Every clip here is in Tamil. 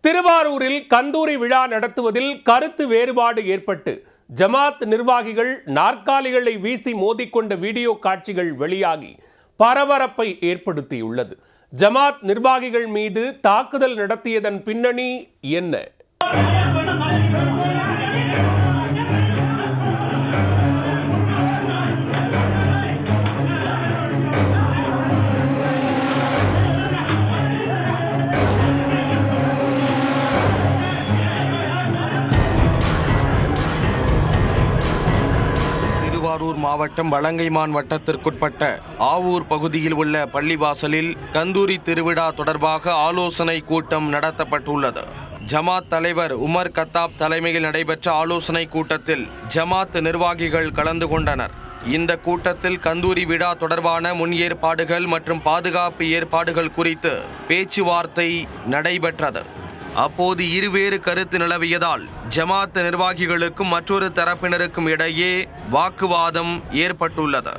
திருவாரூரில் கந்தூரி விழா நடத்துவதில் கருத்து வேறுபாடு ஏற்பட்டு ஜமாத் நிர்வாகிகள் நாற்காலிகளை வீசி மோதிக்கொண்ட வீடியோ காட்சிகள் வெளியாகி பரபரப்பை ஏற்படுத்தியுள்ளது. ஜமாத் நிர்வாகிகள் மீது தாக்குதல் நடத்தியதன் பின்னணி என்ன? திருவாரூர் மாவட்டம் வலங்கைமான் வட்டத்திற்குட்பட்ட ஆவூர் பகுதியில் உள்ள பள்ளிவாசலில் கந்தூரி திருவிழா தொடர்பாக ஆலோசனை கூட்டம் நடத்தப்பட்டுள்ளது. ஜமாத் தலைவர் உமர் கத்தாப் தலைமையில் நடைபெற்ற ஆலோசனை கூட்டத்தில் ஜமாத் நிர்வாகிகள் கலந்து கொண்டனர். இந்த கூட்டத்தில் கந்தூரி விழா தொடர்பான முன் ஏற்பாடுகள் மற்றும் பாதுகாப்பு ஏற்பாடுகள் குறித்து பேச்சுவார்த்தை நடைபெற்றது. அப்போது இருவேறு கருத்து நிலவியதால் ஜமாத் நிர்வாகிகளுக்கும் மற்றொரு தரப்பினருக்கும் இடையே வாக்குவாதம் ஏற்பட்டுள்ளது.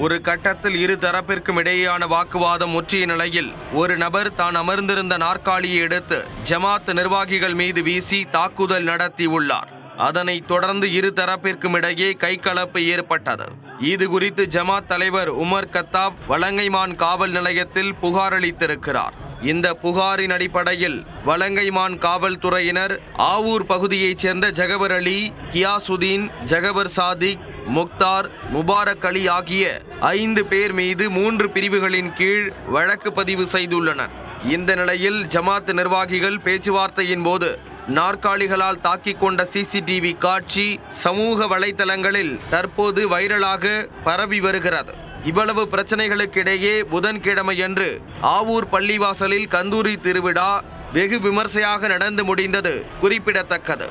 ஒரு கட்டத்தில் இரு தரப்பிற்கும் இடையேயான வாக்குவாதம் முற்றிய நிலையில் ஒரு நபர் தான் அமர்ந்திருந்த நாற்காலியை எடுத்து ஜமாத் நிர்வாகிகள் மீது வீசி தாக்குதல் நடத்தியுள்ளார். அதனைத் தொடர்ந்து இரு தரப்பிற்கும் இடையே கைகலப்பு ஏற்பட்டது. இது குறித்து ஜமாத் தலைவர் உமர் கத்தாப் வலங்கைமான் காவல் நிலையத்தில் புகார் அளித்திருக்கிறார். இந்த புகாரின் அடிப்படையில் வலங்கைமான் காவல்துறையினர் ஆவூர் பகுதியைச் சேர்ந்த ஜகபர் அலி, கியாசுதீன், ஜகபர் சாதிக், முக்தார், முபாரக் அலி ஆகிய 5 பேர் மீது 3 பிரிவுகளின் கீழ் வழக்கு பதிவு செய்துள்ளனர். இந்த நிலையில் ஜமாத் நிர்வாகிகள் பேச்சுவார்த்தையின் போது நாற்காலிகளால் தாக்கிக் கொண்ட சிசிடிவி காட்சி சமூக வலைதளங்களில் தற்போது வைரலாக பரவி வருகிறது. இவ்வளவு பிரச்சனைகளுக்கிடையே புதன்கிழமையன்று ஆவூர் பள்ளிவாசலில் கந்தூரி திருவிழா வெகு விமர்சையாக நடந்து முடிந்தது குறிப்பிடத்தக்கது.